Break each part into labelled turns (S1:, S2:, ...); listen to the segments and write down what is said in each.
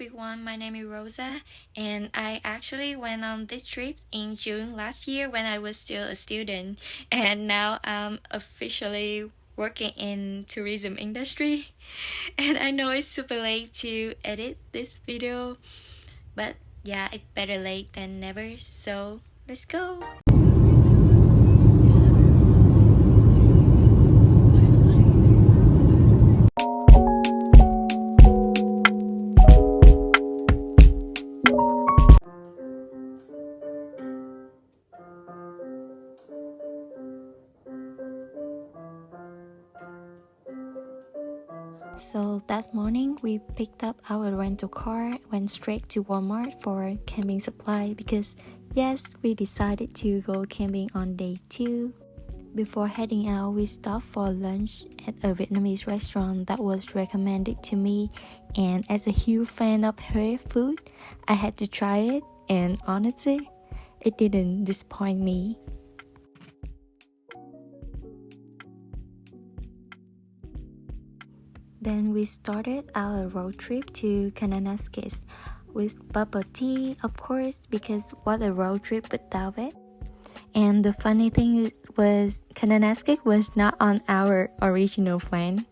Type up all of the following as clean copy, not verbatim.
S1: everyone, my name is Rosa, and I actually went on this trip in June last year when I was still a student, and now I'm officially working in tourism industry. And I know it's super late to edit this video, but yeah, it's better late than never, so let's go. So that morning, we picked up our rental car, went straight to Walmart for camping supply because yes, we decided to go camping on day 2. Before heading out, we stopped for lunch at a Vietnamese restaurant that was recommended to me, and as a huge fan of her food, I had to try it, and honestly, it didn't disappoint me. Then we started our road trip to Kananaskis with bubble tea, of course, because what a road trip without it. And the funny thing was Kananaskis was not on our original plan.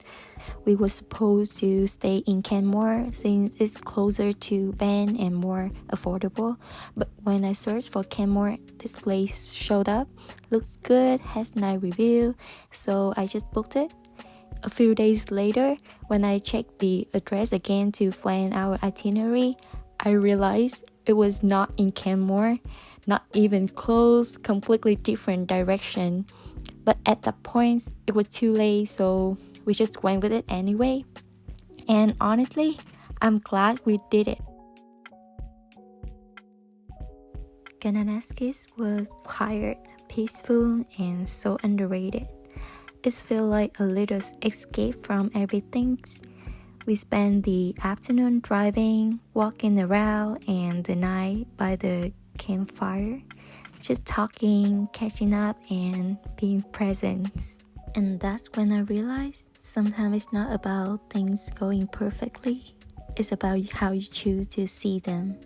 S1: We were supposed to stay in Canmore since it's closer to Banff and more affordable. But when I searched for Canmore, this place showed up. Looks good, has nice review, so I just booked it. A few days later, when I checked the address again to plan our itinerary, I realized it was not in Canmore, not even close, completely different direction. But at that point, it was too late, so we just went with it anyway. And honestly, I'm glad we did it. Kananaskis was quiet, peaceful, and so underrated. It felt like a little escape from everything. We spent the afternoon driving, walking around, and the night by the campfire, just talking, catching up, and being present. And that's when I realized sometimes it's not about things going perfectly, it's about how you choose to see them.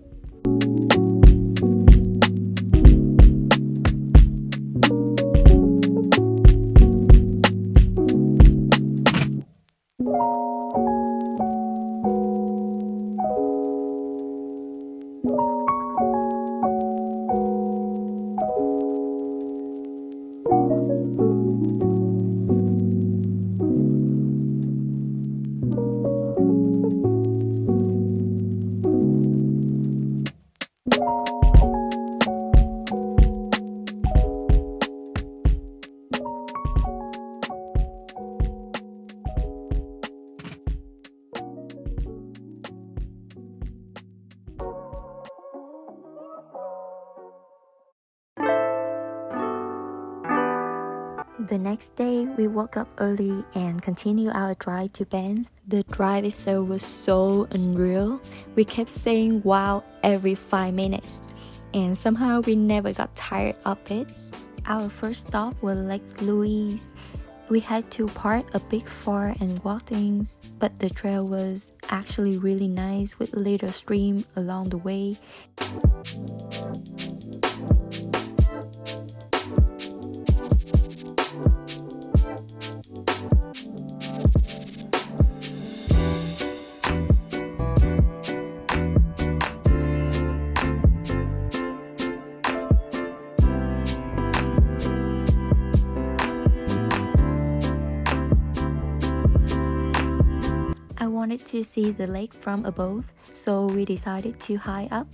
S1: The next day, we woke up early and continued our drive to Banff. The drive itself was so unreal. We kept saying wow every 5 minutes, and somehow we never got tired of it. Our first stop was Lake Louise. We had to park a big far and walk things, but the trail was actually really nice with a little stream along the way. I wanted to see the lake from above, so we decided to hike up,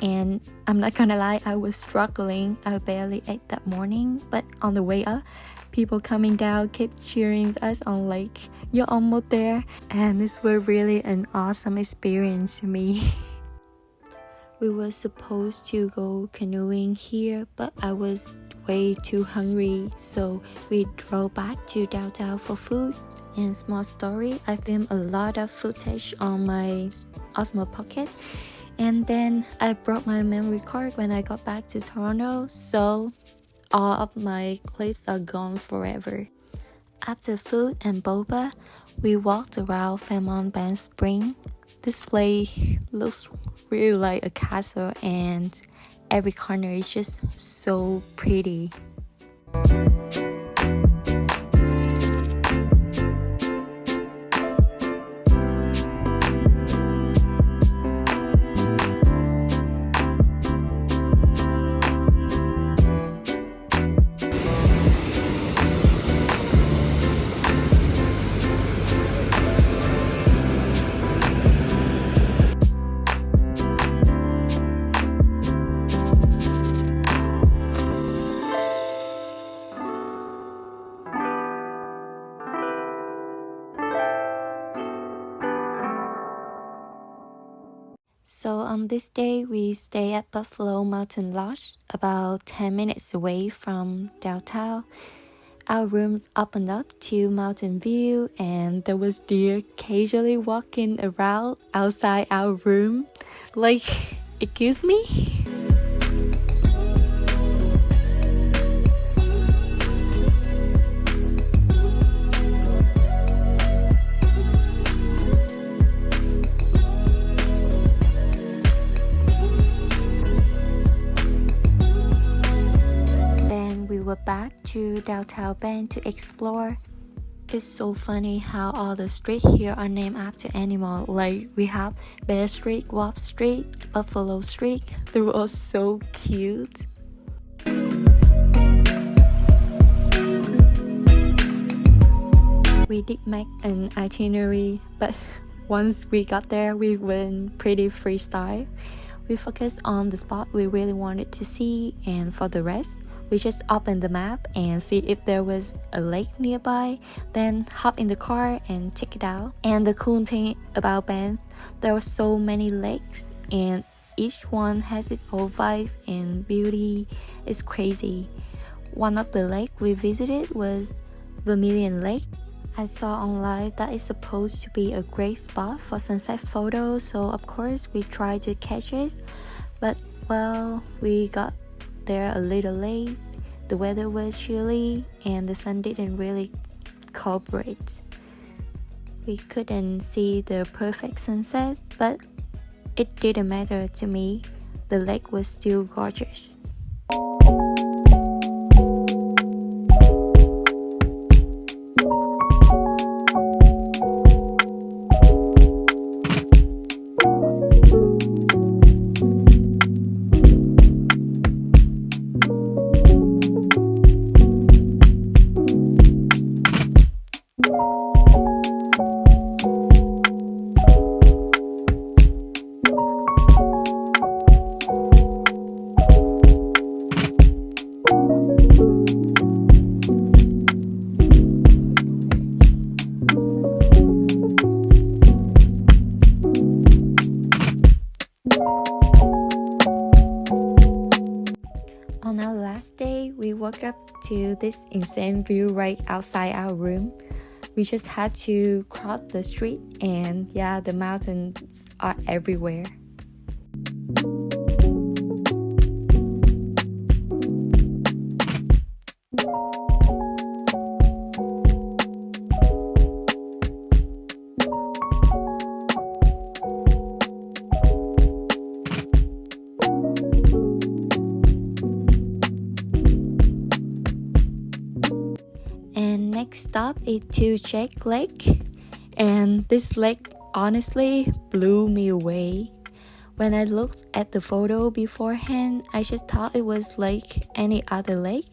S1: and I'm not gonna lie, I was struggling. I barely ate that morning, but on the way up, people coming down kept cheering us on like, you're almost there, and this was really an awesome experience to me. We were supposed to go canoeing here, but I was way too hungry, so we drove back to downtown for food. And small story, I filmed a lot of footage on my Osmo Pocket, and then I brought my memory card when I got back to Toronto, so all of my clips are gone forever. After food and boba, we walked around Fairmont Banff Spring. This place looks really like a castle, and every corner is just so pretty. So on this day, we stay at Buffalo Mountain Lodge, about 10 minutes away from downtown. Our rooms opened up to mountain view, and there was deer casually walking around outside our room. Like, excuse me? Back to downtown Banff to explore. It's so funny how all the streets here are named after animals. Like we have Bear Street, Wolf Street, Buffalo Street. They were all so cute. We did make an itinerary, but once we got there, we went pretty freestyle. We focused on the spot we really wanted to see, and for the rest, we just opened the map and see if there was a lake nearby, then hop in the car and check it out. And the cool thing about Banff, there were so many lakes, and each one has its own vibe and beauty. It's crazy. One of the lakes we visited was Vermilion Lake. I saw online that it's supposed to be a great spot for sunset photos, so of course we tried to catch it. But well, we got there a little late. The weather was chilly and the sun didn't really cooperate. We couldn't see the perfect sunset, but it didn't matter to me. The lake was still gorgeous. On our last day, we woke up to this insane view right outside our room. We just had to cross the street, and yeah, the mountains are everywhere. And next stop is to Jack Lake, and this lake honestly blew me away. When I looked at the photo beforehand, I just thought it was like any other lake,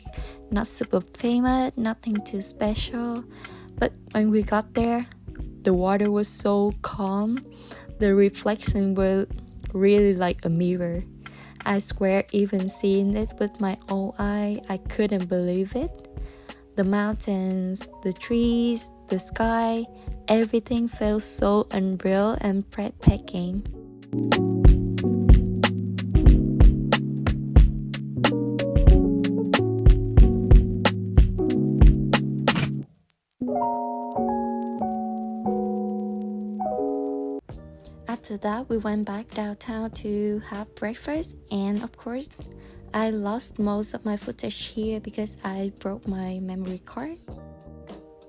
S1: not super famous, nothing too special. But when we got there, the water was so calm, the reflection was really like a mirror. I swear, even seeing it with my own eye, I couldn't believe it. The mountains, the trees, the sky, everything felt so unreal and breathtaking. After that, we went back downtown to have breakfast, and of course, I lost most of my footage here because I broke my memory card.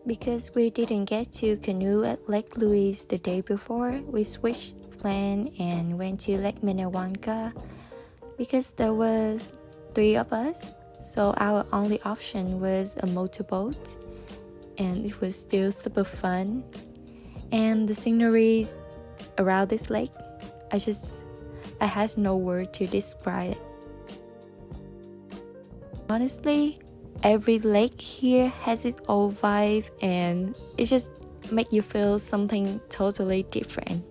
S1: Because we didn't get to canoe at Lake Louise the day before, we switched plan and went to Lake Minnewanka because there was 3 of us, so our only option was a motorboat, and it was still super fun. And the sceneries around this lake, I has no word to describe it. Honestly, every lake here has its own vibe, and it just make you feel something totally different.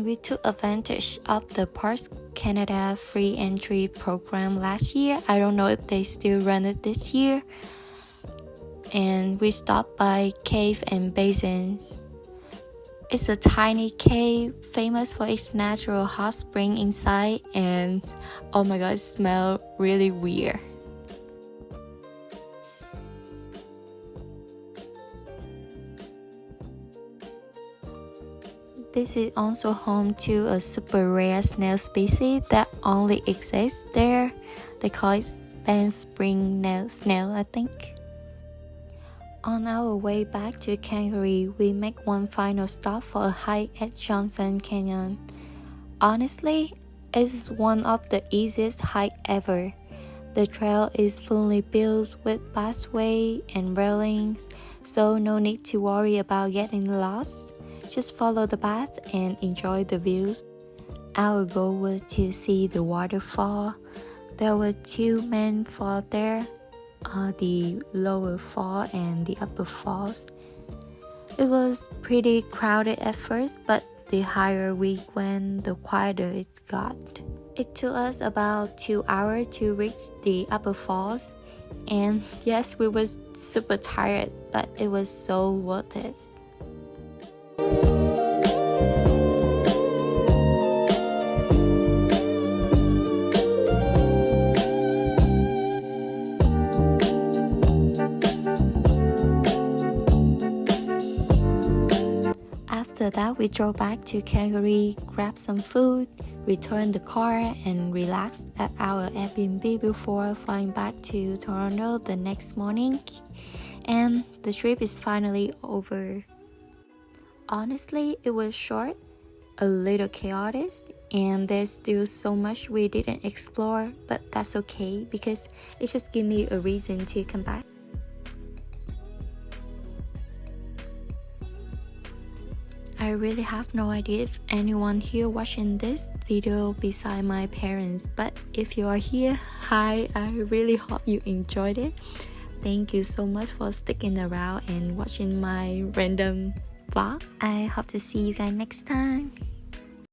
S1: We took advantage of the Parks Canada free entry program last year. I don't know if they still run it this year. And we stopped by Cave and Basins. It's a tiny cave famous for its natural hot spring inside, and oh my god, it smells really weird. This is also home to a super rare snail species that only exists there. They call it Banff spring snail, I think. On our way back to Calgary, we make one final stop for a hike at Johnson Canyon. Honestly, it's one of the easiest hikes ever. The trail is fully built with pathway and railings, so no need to worry about getting lost. Just follow the path and enjoy the views. Our goal was to see the waterfall. There were 2 main falls there, the lower fall and the upper falls. It was pretty crowded at first, but the higher we went, the quieter it got. It took us about 2 hours to reach the upper falls, and yes, we were super tired, but it was so worth it. After that, we drove back to Calgary, grabbed some food, returned the car, and relaxed at our Airbnb before flying back to Toronto the next morning. And the trip is finally over. Honestly, it was short, a little chaotic, and there's still so much we didn't explore, but that's okay because it just gives me a reason to come back. I really have no idea if anyone here watching this video beside my parents, but if you are here, hi, I really hope you enjoyed it. Thank you so much for sticking around and watching my random vlog. I hope to see you guys next time.